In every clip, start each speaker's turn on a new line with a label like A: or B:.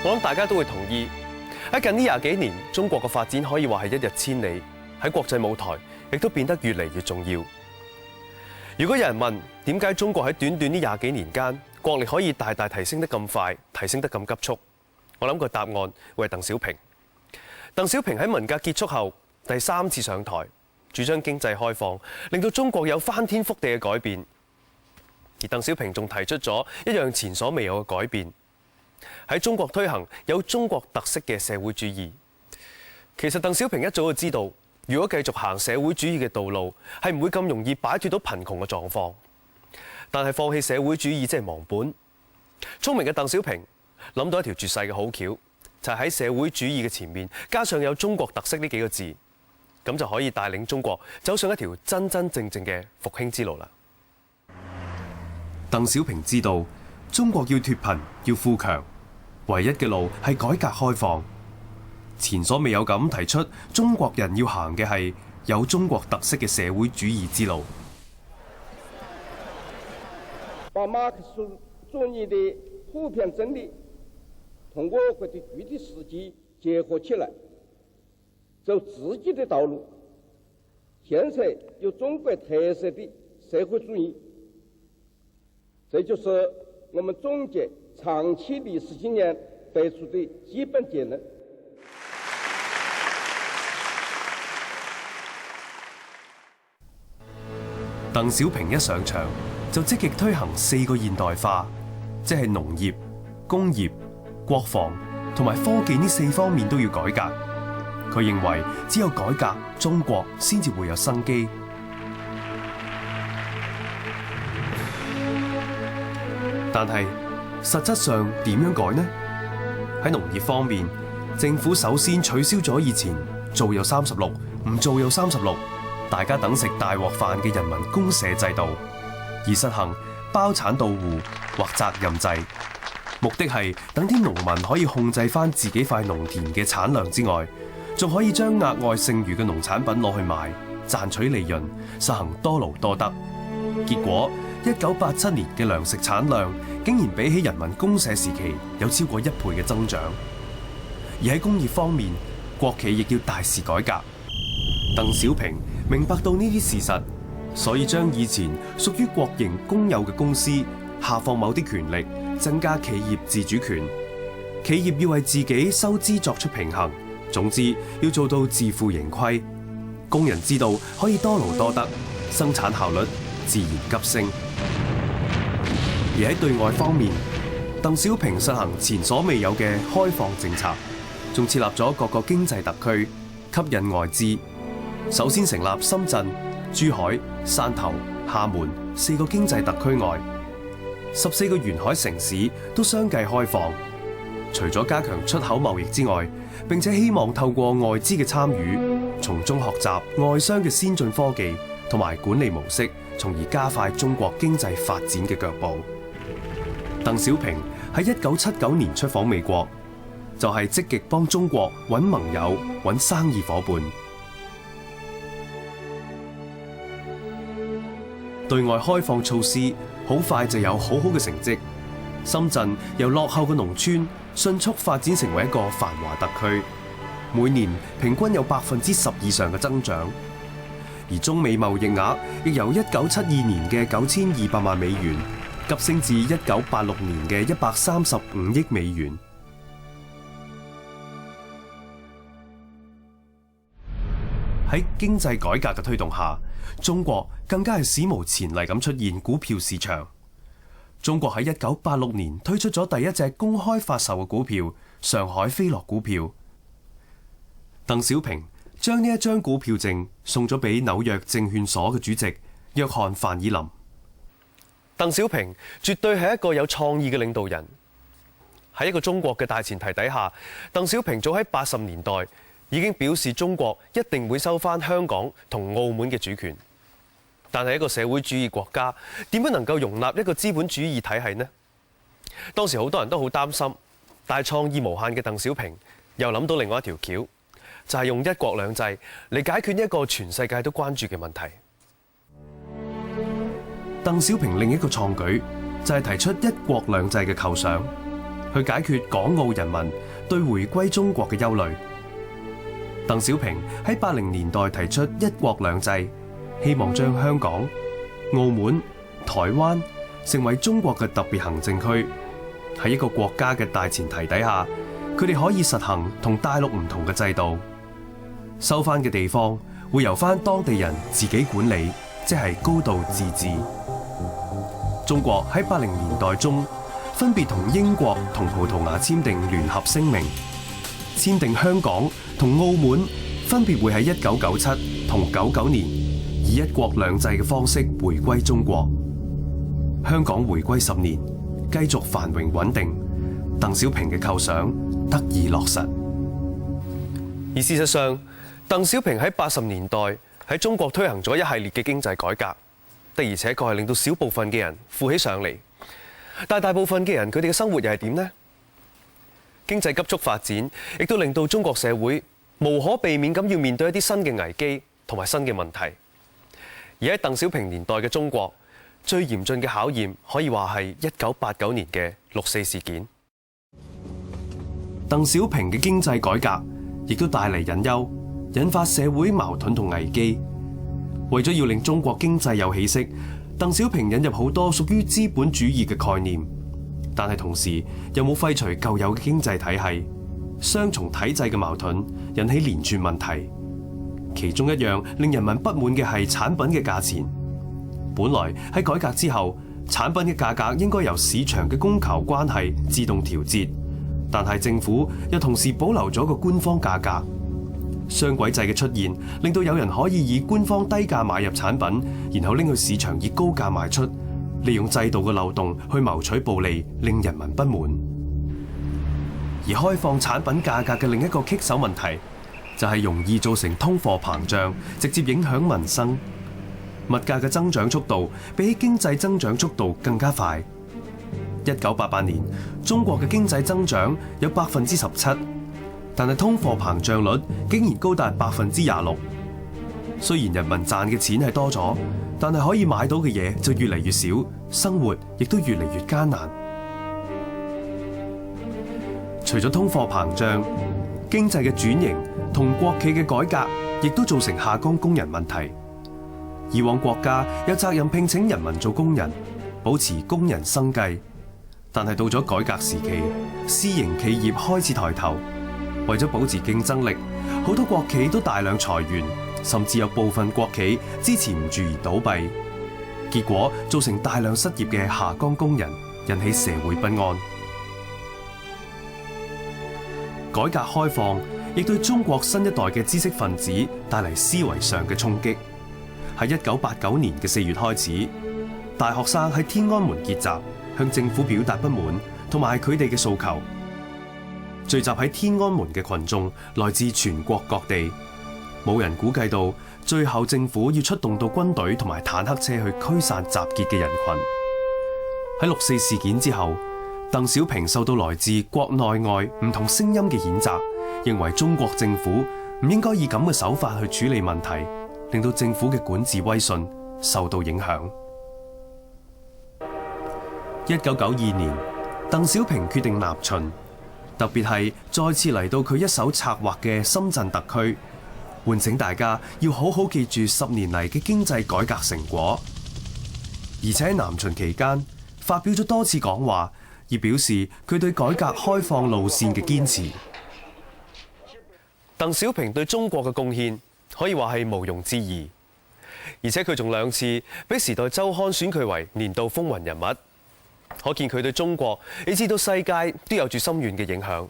A: 我諗大家都會同意，喺近呢20幾年，中國嘅發展可以話係一日千里，喺國際舞台亦都變得越嚟越重要。如果有人問點解中國喺短短呢20幾年間，國力可以大大提升得咁快，提升得咁急速，我諗個答案會係鄧小平。鄧小平喺文革結束後第3次上台，主張經濟開放，令到中國有翻天覆地嘅改變。而鄧小平仲提出咗一樣前所未有嘅改變，喺中國推行有中國特色嘅社會主義。其實鄧小平一早就知道，如果繼續行社會主義嘅道路，係唔會咁容易擺脫到貧窮嘅狀況。但係放棄社會主義即係忘本。聰明嘅鄧小平諗到一條絕世嘅好橋，就係喺社會主義嘅前面加上有中國特色呢幾個字，咁就可以帶領中國走上一條真真正正嘅復興之路啦。
B: 鄧小平知道中國要脫貧要富強，唯一嘅路係改革開放。前所未有咁提出，中國人要行嘅係有中國特色嘅社會主義之路。
C: 把馬克思主義的普遍真理同我國的具體實際結合起來，走自己的道路，建設有中國特色的社會主義。這就是我們總結長期歷史經驗得出的基本結論。
B: 鄧小平一上場就積極推行4個現代化，即係農業、工業、國防同埋科技呢4方面都要改革。佢認為只有改革，中國先至會有生機。但係實質上點樣改呢？喺農業方面，政府首先取消咗以前做有36，唔做有36，大家等食大鑊飯嘅人民公社制度，而實行包產到戶或責任制，目的係等啲農民可以控制翻自己塊農田嘅產量之外，仲可以將額外剩餘嘅農產品攞去賣，賺取利潤，實行多勞多得。結果1987年嘅糧食產量竟然比起人民公社時期有超過1倍嘅增長。而喺工業方面，國企亦要大肆改革。鄧小平明白到呢啲事實，所以將以前屬於國營公有嘅公司下放某啲權力，增加企業自主權。企業要為自己收支作出平衡，總之要做到自負盈虧。工人知道可以多勞多得，生產效率自然急升。而喺對外方面，鄧小平實行前所未有嘅開放政策，仲設立咗各個經濟特區，吸引外資。首先成立深圳、珠海、汕頭、廈門4個經濟特區外，14個沿海城市都相繼開放。除咗加強出口貿易之外，並且希望透過外資嘅參與，從中學習外商嘅先進科技同埋管理模式，從而加快中國經濟發展嘅腳步。鄧小平喺1979年出訪美國，就係積極幫中國揾盟友、揾生意夥伴。對外開放措施好快就有好好嘅成績，深圳由落後嘅農村迅速發展成為一個繁華特區，每年平均有10%以上嘅增長。而中美貿易額亦由1972年嘅9200萬美元急升至1986年嘅135億美元。喺經濟改革嘅推動下，中國更加係史無前例咁出現股票市場。中國喺1986年推出咗第一隻公開發售嘅股票——上海飛樂股票。鄧小平將呢一張股票證送咗俾紐約證券所嘅主席約翰范爾林。
A: 鄧小平絕對係一個有創意嘅領導人。喺一個中國嘅大前提底下，鄧小平早喺80年代已經表示中國一定會收返香港同澳門嘅主權。但係一個社會主義國家點樣能夠容納一個資本主義體系呢？當時好多人都好擔心，但係創意無限嘅鄧小平又諗到另外一條橋，就係用一國兩制嚟解決一個全世界都關注嘅問題。鄧小平另一個創舉就係提出一國兩制嘅構想。
B: 去解決港澳人民對回歸中國嘅憂慮。鄧小平喺80年代提出一國兩制，希望將香港、澳門、台灣成為中國嘅特別行政區。喺一個國家嘅大前提底下，佢哋可以實行同大陸唔同嘅制度，收翻嘅地方會由翻當地人自己管理，即係高度自治。中國喺80年代中分別同英國同葡萄牙簽訂聯合聲明，簽訂香港同澳門分別會喺1997同99年以一國兩制嘅方式回歸中國。香港回歸10年，繼續繁榮穩定，鄧小平嘅構想得以落實。
A: 而事實上，鄧小平喺80年代喺中國推行咗一系列嘅經濟改革，的而且確係令到少部分嘅人富起上嚟，但大部分嘅人佢哋嘅生活又係點呢？經濟急速發展，亦都令到中國社會無可避免咁要面對一啲新嘅危機同埋新嘅問題。而喺鄧小平年代嘅中國，最嚴峻嘅考驗可以話係1989年嘅6·4事件。
B: 鄧小平嘅經濟改革亦都帶嚟隱憂，引發社會矛盾同危機。為咗要令中國經濟有起色，鄧小平引入好多屬於資本主義嘅概念，但係同時又冇廢除舊有嘅經濟體系，雙重體制嘅矛盾引起連串問題。其中一樣令人民不滿嘅係產品嘅價錢。本來喺改革之後，產品嘅價格應該由市場嘅供求關係自動調節，但係政府又同時保留咗個官方價格。雙軌制嘅出現，令到有人可以以官方低價買入產品，然後拎去市場以高價賣出，利用制度嘅漏洞去謀取暴利，令人民不滿。而開放產品價格嘅另一個棘手問題，就係容易造成通貨膨脹，直接影響民生。物價嘅增長速度比起經濟增長速度更加快。1988年，中國嘅經濟增長有17%，但係通貨膨脹率竟然高達26%。雖然人民賺嘅錢係多咗，但係可以買到嘅嘢就越嚟越少，生活亦都越嚟越艱難。除咗通貨膨脹，經濟嘅轉型同國企嘅改革，亦都造成下崗工人問題。以往國家有責任聘請人民做工人，保持工人生計，但係到咗改革時期，私營企業開始抬頭，為咗保持競爭力，好多國企都大量裁員，甚至有部分國企支持唔住而倒閉，結果造成大量失業嘅下崗工人，引起社會不安。改革開放亦對中國新一代嘅知識分子帶嚟思維上嘅衝擊。喺1989年嘅4月開始，大學生喺天安門結集，向政府表達不滿同埋佢哋嘅訴求。聚集喺天安門嘅群眾來自全國各地，冇人估計到最後政府要出動到軍隊同埋坦克車去驅散集結嘅人群。喺6·4事件之後，鄧小平受到來自國內外唔同聲音嘅譴責，認為中國政府唔應該以咁嘅手法去處理問題，令到政府嘅管治威信受到影響。1992年，鄧小平決定南巡，特別係再次嚟到佢一手策劃嘅深圳特區，喚醒大家要好好記住10年嚟嘅經濟改革成果。而且喺南巡期間，發表咗多次講話，以表示佢對改革開放路線嘅堅持。
A: 鄧小平對中國嘅貢獻可以話係毋庸置疑，而且佢仲2次俾《時代週刊》選佢為年度風雲人物，可見佢對中國以至到世界都有住深遠嘅影響。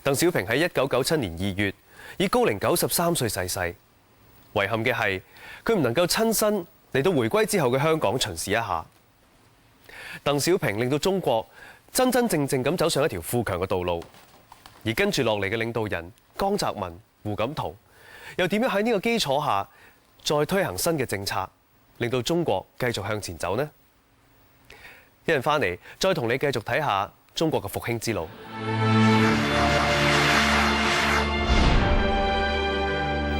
A: 鄧小平喺1997年2月以高齡93歲逝世，遺憾嘅係佢唔能夠親身嚟到回歸之後嘅香港巡視一下。鄧小平令到中國真真正正咁走上一條富強嘅道路，而跟住落嚟嘅領導人江澤民、胡錦濤又點樣喺呢個基礎下再推行新嘅政策，令到中國繼續向前走呢？一陣翻嚟再同你繼續睇下中國嘅復興之路。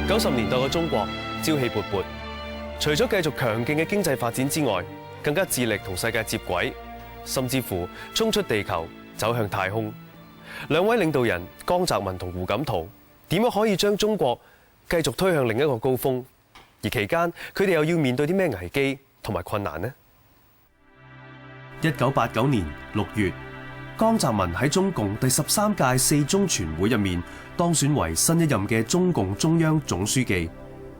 A: 90年代嘅中國朝氣勃勃，除咗繼續強勁嘅經濟發展之外，更加致力同世界接軌，甚至乎衝出地球走向太空。兩位領導人江澤民同胡錦濤點樣可以將中國繼續推向另一個高峰？而期間佢哋又要面對啲咩危機同埋困難呢
B: ？1989年6月，江澤民喺中共第13屆四中全會入面當選為新一任嘅中共中央總書記，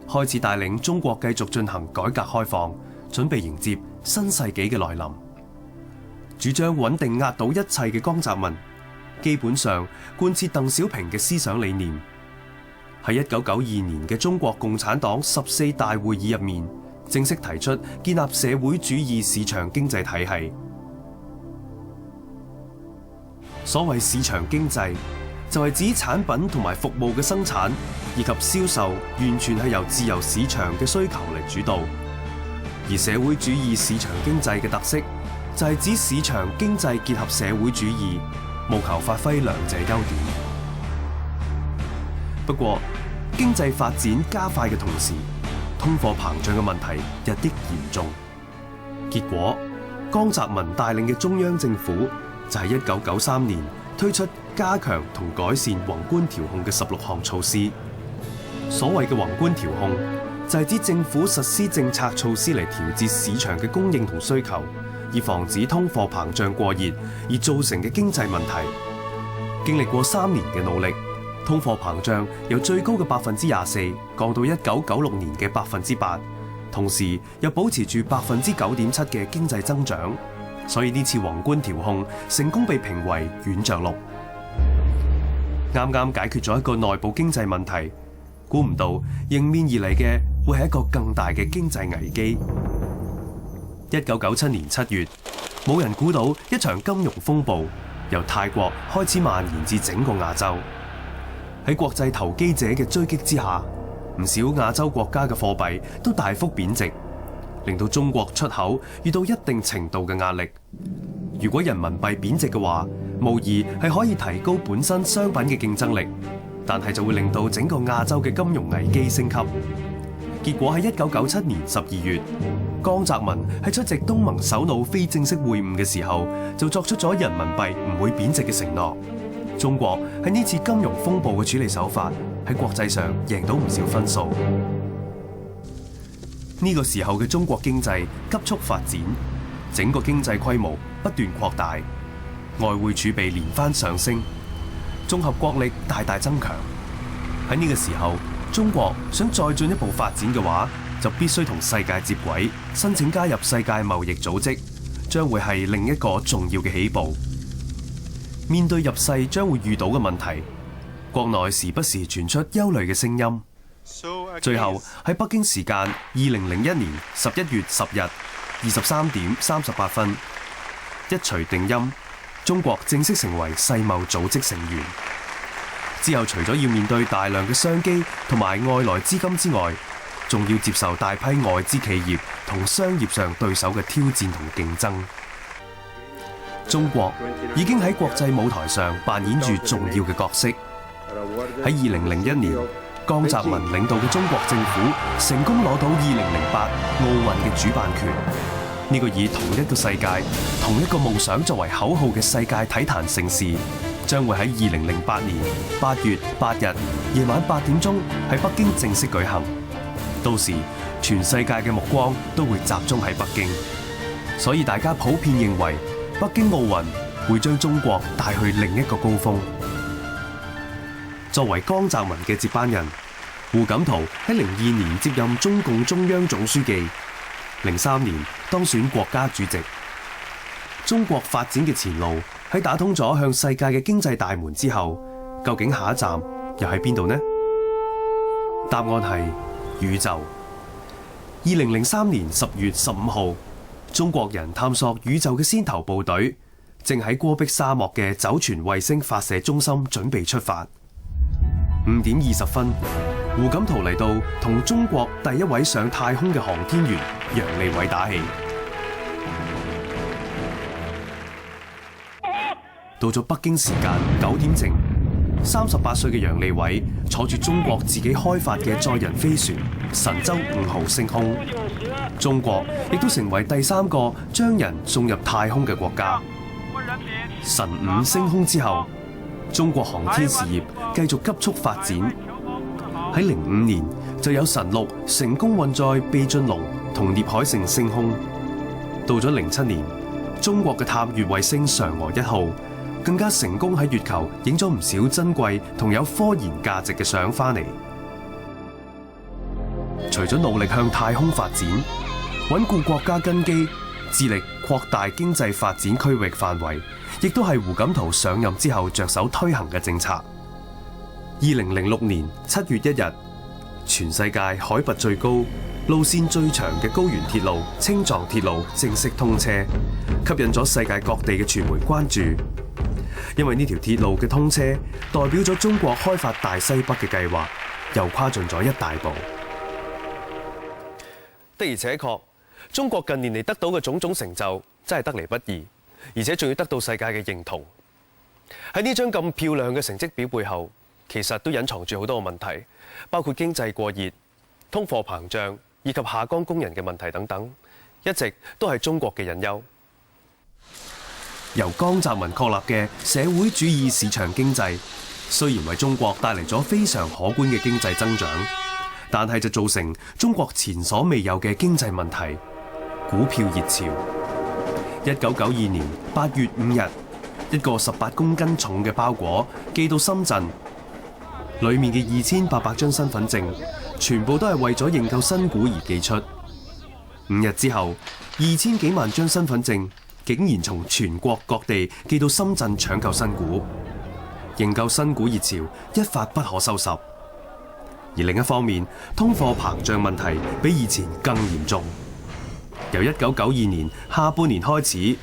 B: 開始帶領中國繼續進行改革開放，準備迎接新世紀嘅來臨。主張穩定壓倒一切嘅江澤民，基本上貫徹鄧小平嘅思想理念。喺1992年嘅中國共產黨14大會議入面，正式提出建立社會主義市場經濟體系。所謂市場經濟，就係指產品同埋服務嘅生產以及銷售完全係由自由市場嘅需求嚟主導。而社會主義市場經濟嘅特色，就係指市場經濟結合社會主義，務求發揮兩者優點。不過，經濟發展加快嘅同時，通貨膨脹嘅問題日益嚴重。結果，江澤民帶領嘅中央政府就喺1993年推出加強同改善宏觀調控嘅16項措施。所謂嘅宏觀調控，就係指政府實施政策措施嚟調節市場嘅供應同需求，以防止通貨膨脹過熱而造成嘅經濟問題。經歷過3年嘅努力，通貨膨脹由最高嘅24%降到1996年嘅8%，同時又保持住9.7%嘅經濟增長。所以呢次宏觀調控成功被評為軟着陸。啱啱解決咗一個內部經濟問題，估唔到迎面而嚟嘅會係一個更大嘅經濟危機。1997年7月，冇人估到一場金融風暴由泰國開始蔓延至整個亞洲。喺國際投機者嘅追擊之下，唔少亞洲國家嘅貨幣都大幅貶值，令到中國出口遇到一定程度嘅壓力。如果人民幣貶值嘅話，無疑係可以提高本身商品嘅競爭力，但係就會令到整個亞洲嘅金融危機升級。結果喺1997年12月，江澤民喺出席東盟首腦非正式會晤嘅時候，就作出咗人民幣唔會貶值嘅承諾。中國喺呢次金融風暴嘅處理手法喺國際上贏到唔少分數。呢個時候嘅中國經濟急速發展，整個經濟規模不斷擴大，外匯儲備連番上升，綜合國力大大增強。喺呢個時候，中國想再進一步發展嘅話，就必須同世界接軌，申請加入世界貿易組織，將會係另一個重要嘅起步。面對入世將會遇到嘅問題，國內時不時傳出憂慮嘅聲音。最後喺北京時間2001年11月10日23點38分，一錘定音，中國正式成為世貿組織成員。之後除咗要面對大量嘅商機同埋外來資金之外，仲要接受大批外資企業同商業上對手嘅挑戰同競爭。中國已經喺國際舞台上扮演住重要嘅角色。喺2001年，江澤民領導嘅中國政府成功攞到2008奧運嘅主辦權。呢個以同一個世界、同一個夢想作為口號嘅世界體壇盛事，將會喺2008年8月8日夜晚8點鐘喺北京正式舉行。到時，全世界嘅目光都會集中喺北京，所以大家普遍認為北京奧運會將中國帶去另一個高峰。作為江澤民嘅接班人，胡錦濤喺02年接任中共中央總書記，03年當選國家主席。中國發展嘅前路喺打通咗向世界嘅經濟大門之後，究竟下一站又喺邊度呢？答案係宇宙。2003年10月15號，中國人探索宇宙嘅先頭部隊正喺戈壁沙漠嘅酒泉衛星發射中心準備出發。5點20分，胡錦濤嚟到同中國第一位上太空嘅航天員楊利偉打氣。到咗北京時間9點正，38歲嘅楊利偉坐住中國自己開發嘅載人飛船神舟5號升空。中國亦都成為第3個將人送入太空嘅國家。神五升空之後，中國航天事業繼續急速發展。喺05年就有神6成功運載備晉龍同聶海勝升空。到咗07年，中國嘅探月衛星嫦娥1號更加成功喺月球影咗唔少珍貴同有科研價值嘅相翻嚟。除咗努力向太空發展，穩固國家根基，致力擴大經濟發展區域範圍，亦都係胡錦濤上任之後着手推行嘅政策。2006年7月1日，全世界海拔最高、路線最長嘅高原鐵路青藏鐵路正式通車，吸引咗世界各地嘅傳媒關注。因為呢條鐵路嘅通車，代表咗中國開發大西北嘅計劃又跨進咗一大步。
A: 的而且確，中國近年嚟得到嘅種種成就真係得嚟不易，而且仲要得到世界嘅認同。喺呢張咁漂亮嘅成績表背後，其實都隱藏住好多個問題，包括經濟過熱、通貨膨脹以及下崗工人嘅問題等等，一直都係中國嘅隱憂。
B: 由江澤民確立嘅社會主義市場經濟，雖然為中國帶嚟咗非常可觀嘅經濟增長，但係就造成中國前所未有嘅經濟問題——股票熱潮。1992年8月5日，一個18公斤重嘅包裹寄到深圳，裡面嘅2800張身份證，全部都係為咗認購新股而寄出。5日之後，2000幾萬張身份證竟然從全國各地寄到深圳搶購新股，認購新股熱潮一發不可收拾。而另一方面，通貨膨脹問題比以前更嚴重。由1992年下半年開始，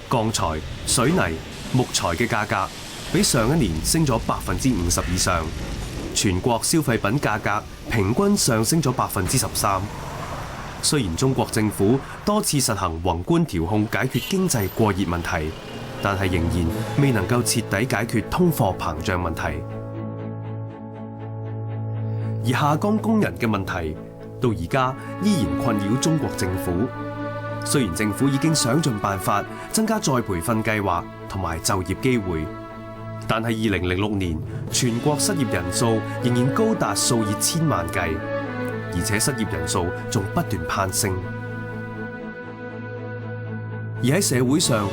B: 鋼材、水泥、木材嘅價格比上一年升咗50%以上，全國消費品價格平均上升咗13%。雖然中國政府多次實行宏觀調控解決經濟過熱問題，但係仍然未能夠徹底解決通貨膨脹問題。而下崗工人嘅問題到而家依然困擾中國政府。雖然政府已經想盡辦法增加再培訓計劃同埋就業機會，但係2006年全國失業人數仍然高達數以千萬計，而且失業人數仲不斷攀升。而喺社會上，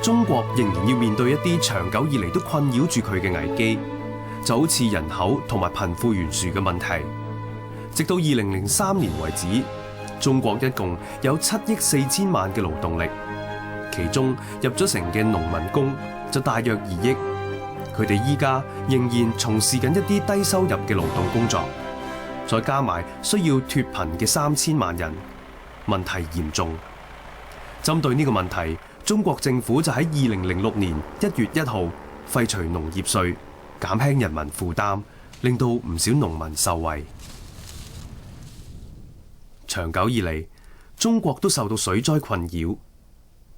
B: 中國仍然要面對一啲長久以嚟都困擾住佢嘅危機，就好似人口同埋貧富懸殊嘅問題。直到2003年為止，中國一共有7億4千萬嘅勞動力，其中入咗城嘅農民工就大約2億，佢哋依家仍然從事緊一啲低收入嘅勞動工作，再加埋需要脫貧嘅3000萬人，問題嚴重。針對呢個問題，中國政府就喺2006年1月1號廢除農業稅，減輕人民負擔，令到唔少農民受惠。長久以嚟，中國都受到水災困擾。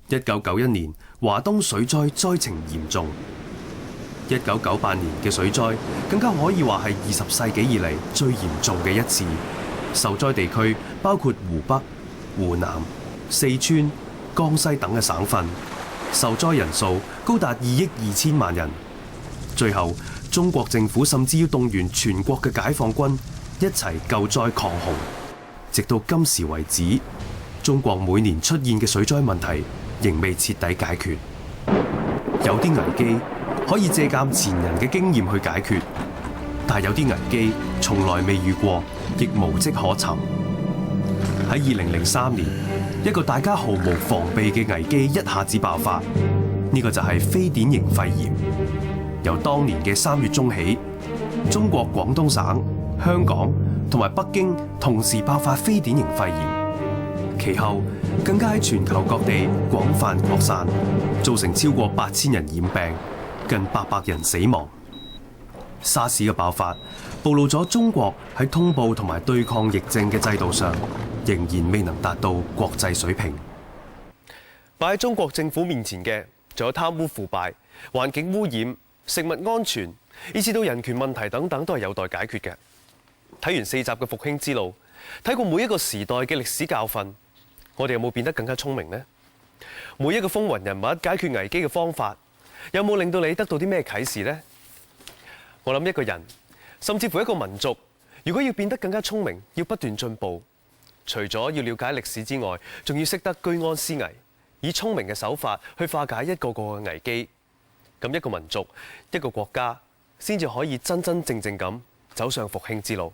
B: 1991年，華東水災災情嚴重。1998年嘅水災更加可以話係20世紀以嚟最嚴重嘅一次。受災地區包括湖北、湖南、四川、江西等嘅省份，受災人數高達2億2千萬人。最後，中國政府甚至要動員全國嘅解放軍一齊救災抗洪。直到今時為止，中國每年出現嘅水災問題仍未徹底解決。有啲危機可以借鑑前人嘅經驗去解決，但有啲危機從來未遇過，亦無跡可尋。喺2003年，一個大家毫無防備嘅危機一下子爆發，呢個就係非典型肺炎。由當年嘅3月中起，中國廣東省、香港同埋北京同時爆發非典型肺炎，其後更加喺全球各地廣泛擴散，造成超過8000人染病，近800人死亡。沙士嘅爆發暴露咗中國喺通報同埋對抗疫症嘅制度上仍然未能達到國際水平。
A: 擺喺中國政府面前嘅仲有貪污腐敗、環境污染、食物安全，以至到人權問題等等，都係有待解決嘅。睇完4集嘅復興之路，睇過每一個時代嘅歷史教訓，我哋有冇變得更加聰明呢？每一個風雲人物解決危機嘅方法，有冇令到你得到啲咩啟示呢？我諗一個人，甚至乎一個民族，如果要變得更加聰明，要不斷進步，除咗要了解歷史之外，仲要識得居安思危，以聰明嘅手法去化解一個個嘅危機。咁一個民族、一個國家，先至可以真真正正咁走上復興之路。